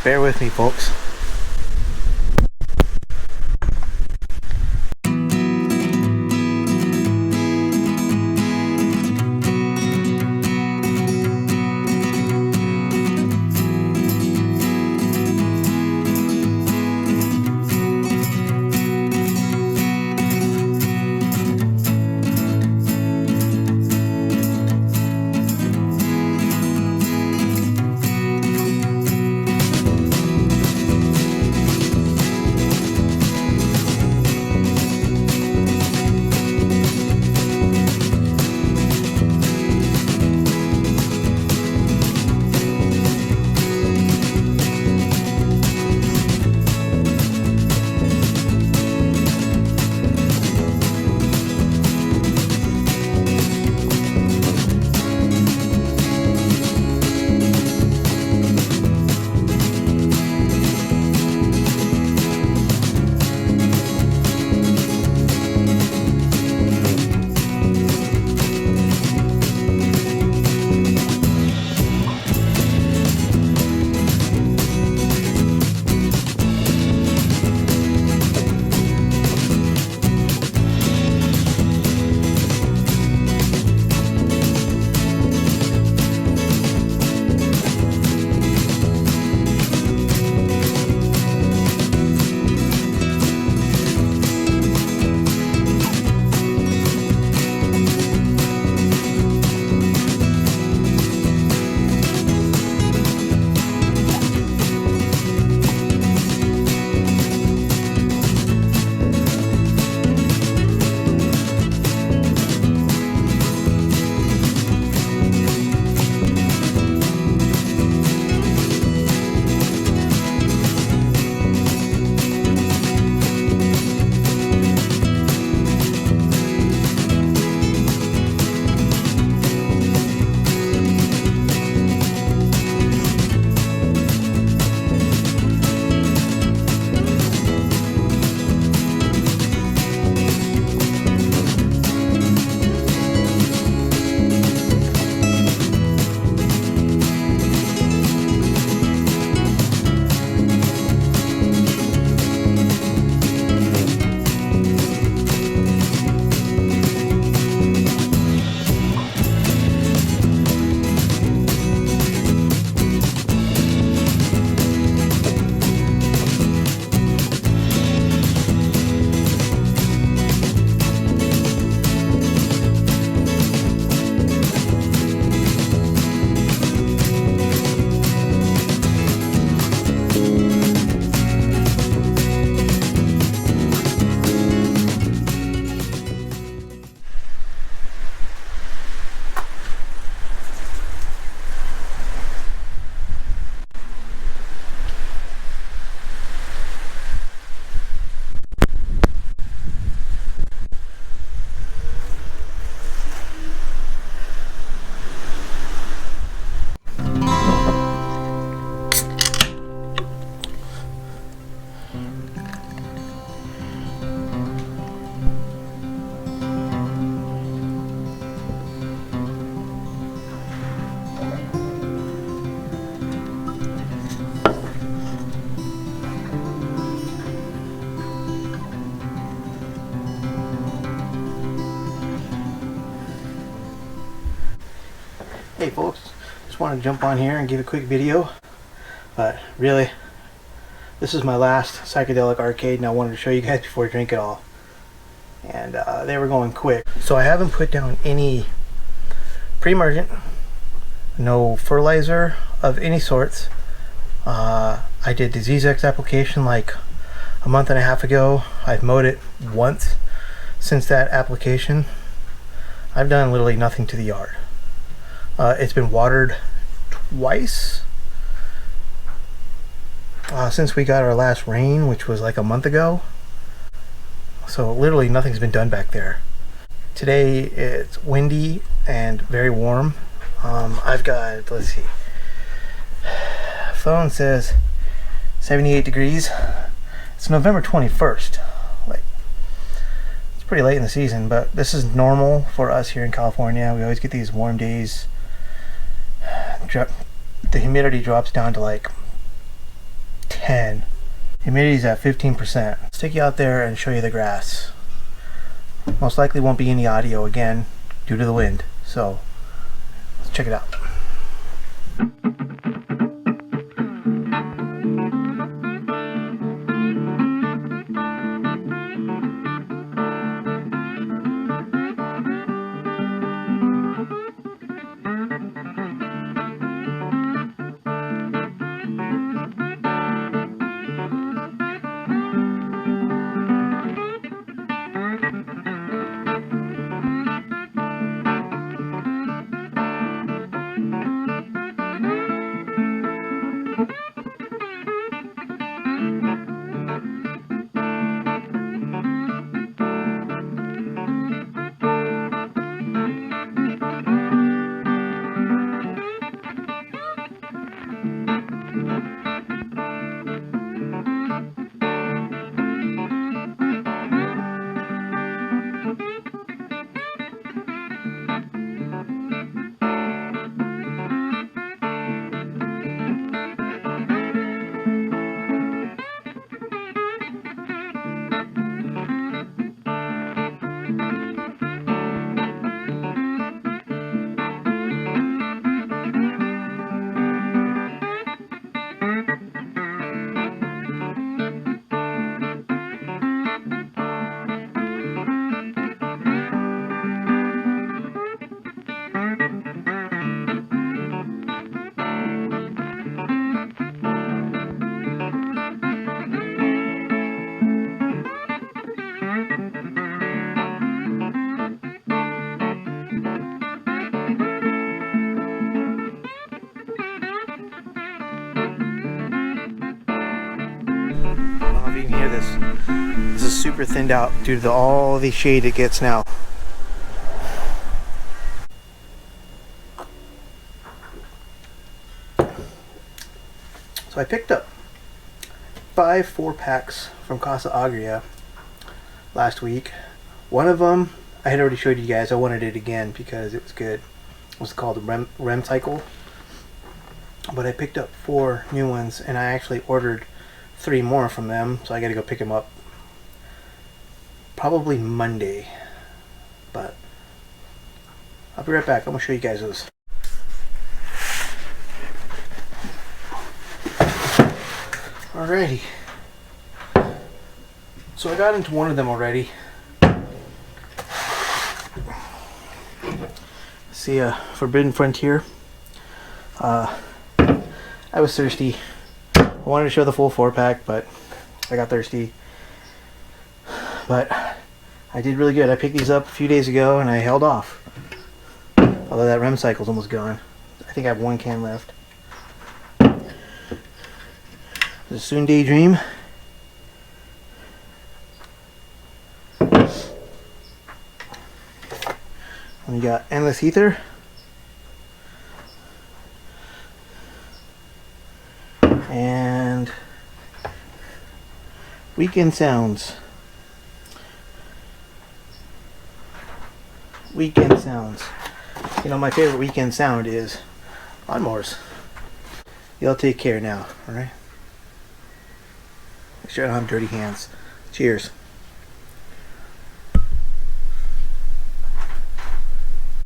Bear with me, folks. Hey folks, just wanted to jump on here and give a quick video, but really this is my last psychedelic arcade and I wanted to show you guys before I drink it all, and they were going quick. So I haven't put down any pre-emergent, no fertilizer of any sorts. I did DiseaseEx application like a month and a half ago. I've mowed it once since that application. I've done literally nothing to the yard. It's been watered twice since we got our last rain, which was like a month ago. So literally nothing's been done back there. Today it's windy and very warm. I've got, let's see, phone says 78 degrees. It's November 21st. Like, it's pretty late in the season, but this is normal for us here in California. We always get these warm days. The humidity drops down to like 10. Humidity's at 15%. Let's take you out there and show you the grass. Most likely won't be any audio again due to the wind. So let's check it out. I don't know if you can hear this. This is super thinned out due to all the shade it gets now. So I picked up 5 4-packs from Casa Agria last week. One of them I had already showed you guys. I wanted it again because it was good. It was called the Rem Cycle. But I picked up 4 new ones, and I actually ordered 3 more from them, so I gotta go pick them up probably Monday. But I'll be right back. I'm gonna show you guys those. Alrighty. So I got into one of them already. See, Forbidden Frontier. I was thirsty. I wanted to show the full 4-pack, but I got thirsty. But I did really good. I picked these up a few days ago and I held off. Although that Rem Cycle's almost gone. I think I have 1 can left. The Soon Daydream. And we got Endless Ether. And Weekend Sounds. Weekend Sounds. You know, my favorite weekend sound is lawnmowers. Y'all take care now, alright? Make sure I don't have dirty hands. Cheers.